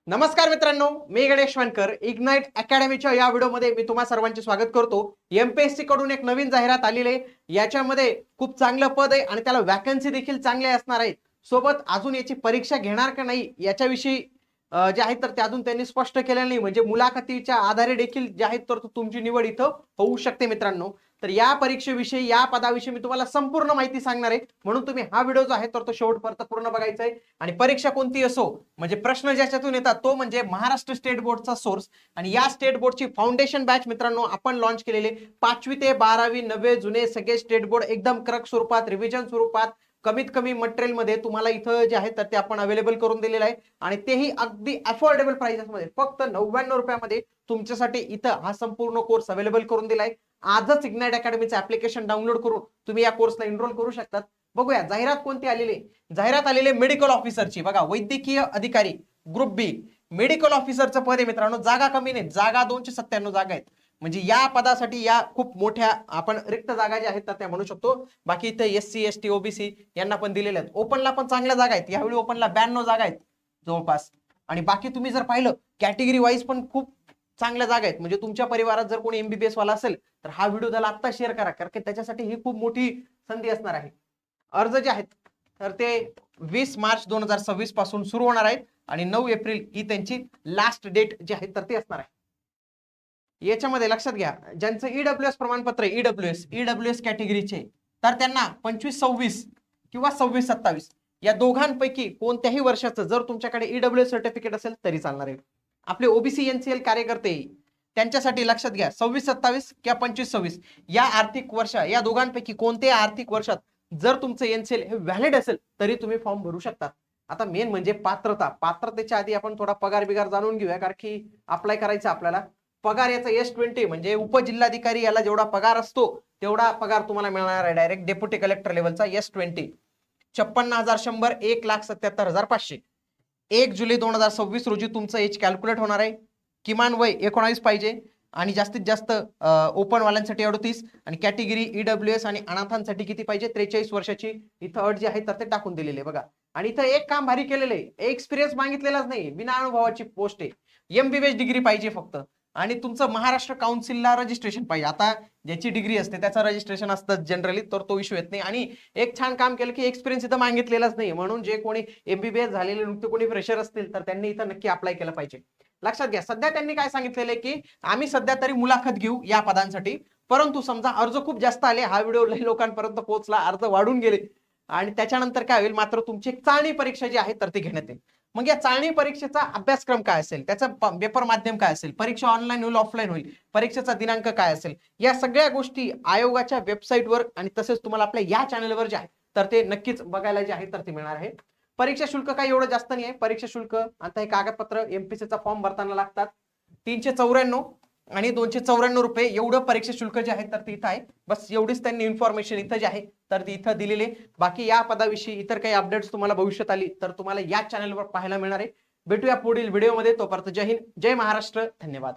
नमस्कार मित्रांनो, मी गणेश वानकर. इग्नाइट अकॅडमीच्या या व्हिडिओमध्ये मी तुम्हा सर्वांचे स्वागत करतो. एमपीएससी कडून एक नवीन जाहिरात आलेली आहे. याच्यामध्ये खूप चांगलं पद आहे आणि त्याला वॅकन्सी देखील चांगल्या असणार आहे. सोबत अजून याची परीक्षा घेणार का नाही याच्याविषयी जे आहे तर ते अजून त्यांनी स्पष्ट केलेलं नाही. म्हणजे मुलाखतीच्या आधारे देखील जे आहे तर तुमची निवड इथं होऊ शकते मित्रांनो. तर या परीक्षेविषयी, या पदाविषयी मी तुम्हाला संपूर्ण माहिती सांगणार आहे. म्हणून तुम्ही हा व्हिडिओ जो आहे तर तो शेवटपर्यंत पूर्ण बघायचा आहे. आणि परीक्षा कोणती असो, म्हणजे प्रश्न ज्याच्यातून येतात तो म्हणजे महाराष्ट्र स्टेट बोर्डचा सोर्स. आणि या स्टेट बोर्डची फाउंडेशन बॅच मित्रांनो आपण लॉन्च केलेले. 5वी ते 12वी नवे जुने सगळे स्टेट बोर्ड एकदम कडक स्वरूपात, रिव्हिजन स्वरूपात, कमीत कमी मटेरियल मध्ये तुम्हाला इथं जे आहे तर ते आपण अवेलेबल करून दिलेलं आहे. आणि तेही अगदी अफोर्डेबल प्राइसेस मध्ये, फक्त 99 रुपयामध्ये तुमच्यासाठी इथं हा संपूर्ण कोर्स अवेलेबल करून दिलाय. आजच इग्नाइट अकॅडमीचं ऍप्लिकेशन डाउनलोड करून तुम्ही या कोर्सला एनरोल करू शकतात. बघूया जाहिरात कोणती आलेली. जाहिरात आलेली मेडिकल ऑफिसरची. बघा, वैद्यकीय अधिकारी ग्रुप बी मेडिकल ऑफिसरचं पद आहे मित्रांनो. जागा कमी नाहीत, जागा 297 जागा आहेत. म्हणजे या पदासाठी या खूप मोठ्या आपण रिक्त जागा ज्या आहेत त्या म्हणू शकतो. बाकी इथे एससी एसटी ओबीसी यांना पण दिलेल्या आहेत. ओपनला पण चांगल्या जागा आहेत. यावेळी ओपनला 92 जागा आहेत जवळपास. आणि बाकी तुम्ही जर पाहिलं कॅटेगरी वाईज पण खूप चांगल्या जागा आहेत. म्हणजे तुमच्या परिवारात जर कोणी एमबीबीएस वाला असेल तर हा व्हिडिओ त्याला आत्ता शेअर करा, कारण की त्याच्यासाठी ही खूप मोठी संधी असणार आहे. अर्ज जे आहेत तर ते 20 मार्च 2026 पासून सुरू होणार आहेत आणि 9 एप्रिल ही त्यांची लास्ट डेट जी आहे तर ती असणार आहे. याच्यामध्ये लक्षात घ्या, ज्यांचं ईडब्ल्यूएस प्रमाणपत्र आहे, ईडब्ल्यूएस कॅटेगरीचे, तर त्यांना 25-26 किंवा 26-27 या दोघांपैकी कोणत्याही वर्षाचं जर तुमच्याकडे ईडब्ल्यूएस सर्टिफिकेट असेल तरी चालणार आहे. आपले ओबीसी एनसीएल कार्यकर्ते त्यांच्यासाठी लक्षात घ्या, 26-27 किंवा 25-26 या आर्थिक वर्ष, या दोघांपैकी कोणत्याही आर्थिक वर्षात जर तुमचं एनसीएल हे व्हॅलिड असेल तरी तुम्ही फॉर्म भरू शकता. आता मेन म्हणजे पात्रतेच्या आधी आपण थोडा पगार बिगार जाणून घेऊया, कारण की अप्लाय करायचं आपल्याला. पगार याचा S20 म्हणजे उपजिल्हाधिकारी याला जेवढा पगार असतो तेवढा पगार तुम्हाला मिळणार आहे डायरेक्ट डेप्युटी कलेक्टर लेवलचा S20. 56,100 1,77,500. 1 जुलै 2026 रोजी तुमचं एज कॅल्क्युलेट होणार आहे. किमान वय 19 पाहिजे आणि जास्तीत जास्त ओपन वाल्यांसाठी 38 आणि कॅटेगरी ईडब्ल्यूएस आणि अनाथांसाठी किती पाहिजे, 43 वर्षाची इथं अट जी आहे तर ते टाकून दिलेले आहे बघा. आणि इथं एक काम भारी केलेलं आहे, एक्सपिरियन्स मागितलेलाच नाही, बिना अनुभवाची पोस्ट आहे. एमबीबीएस डिग्री पाहिजे फक्त. आणि तुमचं महाराष्ट्र काउन्सिलला रजिस्ट्रेशन पाहिजे. आता ज्याची डिग्री असते त्याचं रजिस्ट्रेशन असतं जनरली, तर तो इश्यू येत नाही. आणि एक छान काम केलं की एक्सपिरियन्स इथं मागितलेलाच नाही, म्हणून जे कोणी एमबीबीएस झालेले नुकते कोणी फ्रेशर असतील तर त्यांनी इथं नक्की अप्लाय केलं पाहिजे. लक्षात घ्या, सध्या त्यांनी काय सांगितलेलं आहे की आम्ही सध्या तरी मुलाखत घेऊ या पदांसाठी, परंतु समजा अर्ज खूप जास्त आले, हा व्हिडिओ लई लोकांपर्यंत पोहोचला, अर्ज वाढून गेले आणि त्याच्यानंतर काय होईल, मात्र तुमची एक चाळणी परीक्षा जी आहे तर ती घेण्यात येईल. मग या चाळणी परीक्षेचा अभ्यासक्रम काय असेल, त्याचं पेपर माध्यम काय असेल, परीक्षा ऑनलाईन होईल ऑफलाईन होईल, परीक्षेचा दिनांक काय असेल, या सगळ्या गोष्टी आयोगाच्या वेबसाईटवर आणि तसेच तुम्हाला आपल्या या चॅनलवर जे आहे तर ते नक्कीच बघायला जे आहे तर ते मिळणार आहे. परीक्षा शुल्क काही एवढं जास्त नाही आहे. परीक्षा शुल्क आता हे कागदपत्र एमपीसीचा फॉर्म भरताना लागतात 394 आणि 294 रुपये एवढं परीक्षा शुल्क जे आहे तर ते इथं आहे. बस एवढीच त्यांनी इन्फॉर्मेशन इथं जे आहे तर ती इथं दिलेली आहे. बाकी या पदाविषयी इतर काही अपडेट्स तुम्हाला भविष्यात आली तर तुम्हाला या चॅनलवर पाहायला मिळणार आहे. भेटूया पुढील व्हिडिओमध्ये. तोपर्यंत जय हिंद, जय महाराष्ट्र, धन्यवाद.